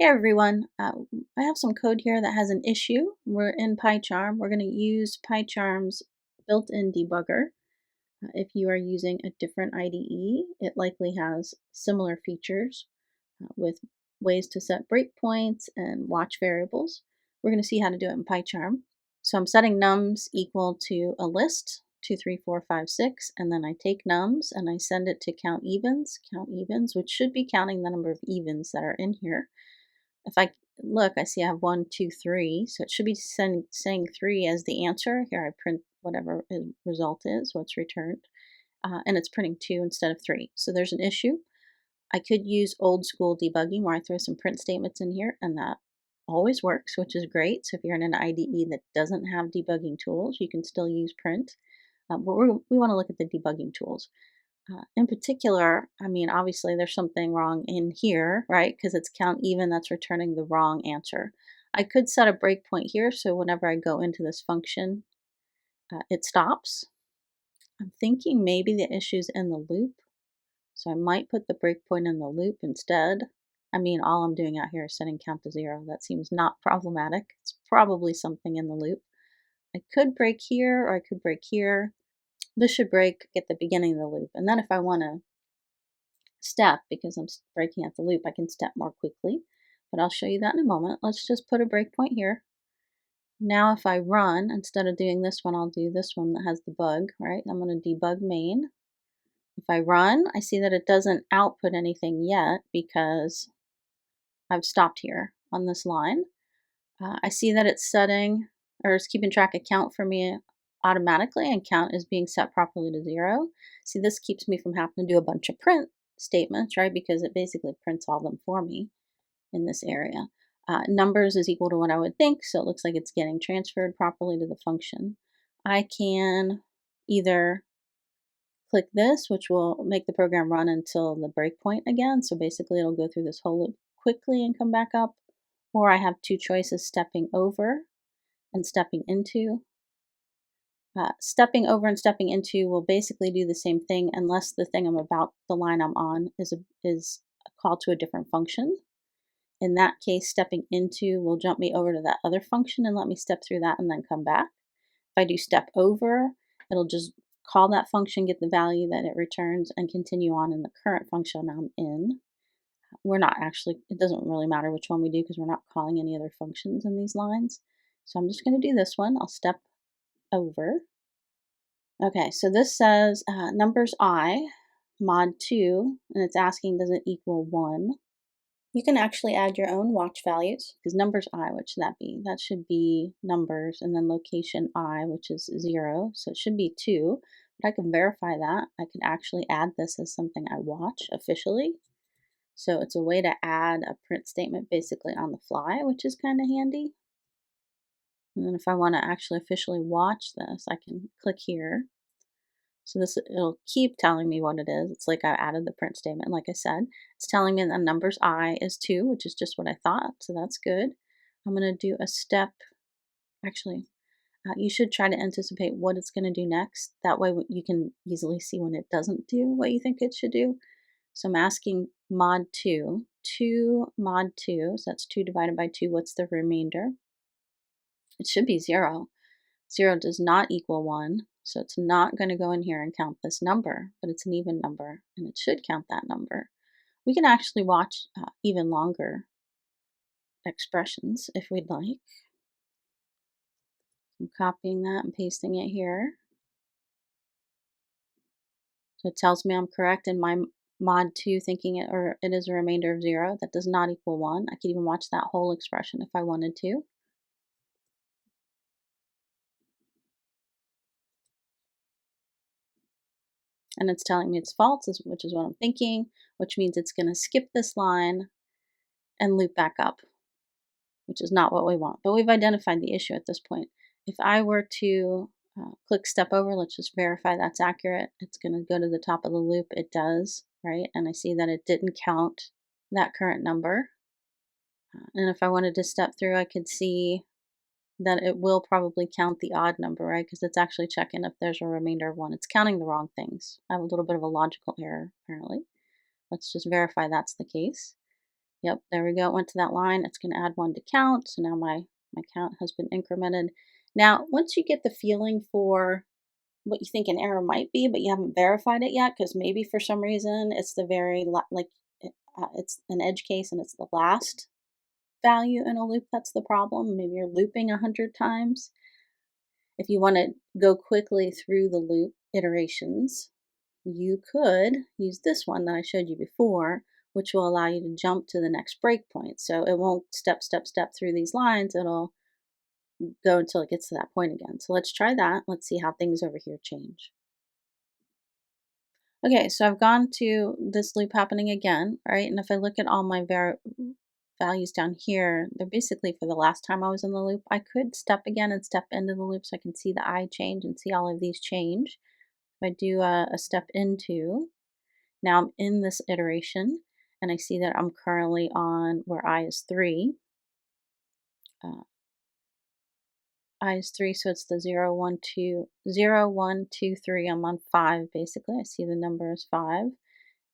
Hey everyone, I have some code here that has an issue. We're in PyCharm. We're going to use PyCharm's built-in debugger. If you are using a different IDE, it likely has similar features with ways to set breakpoints and watch variables. We're going to see how to do it in PyCharm. So I'm setting nums equal to a list, 2, 3, 4, 5, 6, and then I take nums and I send it to count evens, which should be counting the number of evens that are in here. If I look, I see I have 1, 2, 3, so it should be saying 3 as the answer. Here I print whatever the result is, what's returned, and it's printing 2 instead of 3. So there's an issue. I could use old school debugging where I throw some print statements in here, and that always works, which is great. So if you're in an IDE that doesn't have debugging tools, you can still use print. But we want to look at the debugging tools. In particular, I mean, obviously there's something wrong in here, right? Because it's count even, that's returning the wrong answer. I could set a breakpoint here, so whenever I go into this function, it stops. I'm thinking maybe the issue's in the loop, so I might put the breakpoint in the loop instead. I mean, all I'm doing out here is setting count to 0. That seems not problematic. It's probably something in the loop. I could break here, or I could break here. This should break at the beginning of the loop, and then if I want to step, because I'm breaking at the loop, I can step more quickly, but I'll show you that in a moment. Let's just put a breakpoint here. Now if I run, instead of doing this one, I'll do this one that has the bug, right? I'm going to debug main. If I run, I see that it doesn't output anything yet because I've stopped here on this line. I see that it's setting, or it's keeping track of count for me automatically, and count is being set properly to 0. See, this keeps me from having to do a bunch of print statements, right? Because it basically prints all of them for me in this area. Numbers is equal to what I would think, so it looks like it's getting transferred properly to the function. I can either click this, which will make the program run until the breakpoint again. So basically it'll go through this whole loop quickly and come back up. Or I have two choices, stepping over and stepping into. Stepping over and stepping into will basically do the same thing unless the thing I'm about, the line I'm on, is a call to a different function. In that case, stepping into will jump me over to that other function and let me step through that and then come back. If I do step over, it'll just call that function, get the value that it returns, and continue on in the current function I'm in. We're not actually, it doesn't really matter which one we do because we're not calling any other functions in these lines. So I'm just going to do this one. I'll step over. Okay, so this says numbers I, mod 2, and it's asking does it equal 1. You can actually add your own watch values, because numbers I, what should that be? That should be numbers, and then location I, which is 0, so it should be 2. But I can verify that. I can actually add this as something I watch officially. So it's a way to add a print statement basically on the fly, which is kind of handy. And then if I want to actually officially watch this, I can click here. So this, it'll keep telling me what it is. It's like I added the print statement, like I said. It's telling me the numbers I is 2, which is just what I thought, so that's good. I'm going to do a step. Actually, you should try to anticipate what it's going to do next. That way you can easily see when it doesn't do what you think it should do. So I'm asking mod 2, 2 mod 2, so that's 2 divided by 2. What's the remainder? It should be 0. 0 does not equal 1, so it's not going to go in here and count this number, but it's an even number, and it should count that number. We can actually watch even longer expressions if we'd like. I'm copying that and pasting it here. So it tells me I'm correct in my mod 2 thinking it is a remainder of 0. That does not equal 1. I could even watch that whole expression if I wanted to. And it's telling me it's false, which is what I'm thinking, which means it's going to skip this line and loop back up, which is not what we want. But we've identified the issue at this point. If I were to click step over, let's just verify that's accurate. It's going to go to the top of the loop. It does, right? And I see that it didn't count that current number. And if I wanted to step through, I could see that it will probably count the odd number, right? Because it's actually checking if there's a remainder of 1. It's counting the wrong things. I have a little bit of a logical error, apparently. Let's just verify that's the case. Yep, there we go. It went to that line. It's going to add one to count. So now my count has been incremented. Now, once you get the feeling for what you think an error might be, but you haven't verified it yet, because maybe for some reason it's the it's an edge case and it's the last value in a loop that's the problem. Maybe you're looping 100 times. If you want to go quickly through the loop iterations, you could use this one that I showed you before, which will allow you to jump to the next breakpoint. So it won't step through these lines. It'll go until it gets to that point again. So let's try that. Let's see how things over here change. Okay, so I've gone to this loop happening again, right? And if I look at all my values down here, they're basically for the last time I was in the loop. I could step again and step into the loop so I can see the I change and see all of these change. If I do a step into, now I'm in this iteration and I see that I'm currently on where I is 3. Uh, I is 3, so it's the 0, 1, 2, 0, 1, 2, 3. I'm on 5 basically. I see the number is 5.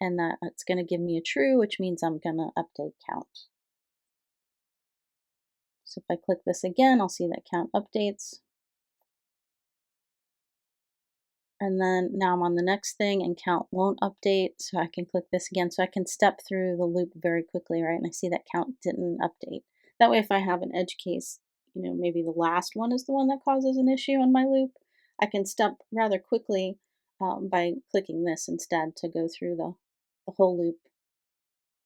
And that it's going to give me a true, which means I'm going to update count. So if I click this again, I'll see that count updates. And then now I'm on the next thing and count won't update. So I can click this again. So I can step through the loop very quickly, right? And I see that count didn't update. That way, if I have an edge case, maybe the last one is the one that causes an issue on my loop, I can step rather quickly by clicking this instead to go through the whole loop.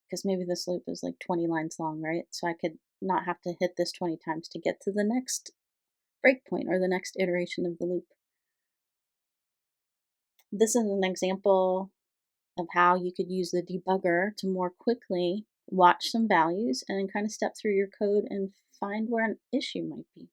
Because maybe this loop is like 20 lines long, right? So I could not have to hit this 20 times to get to the next breakpoint or the next iteration of the loop. This is an example of how you could use the debugger to more quickly watch some values and kind of step through your code and find where an issue might be.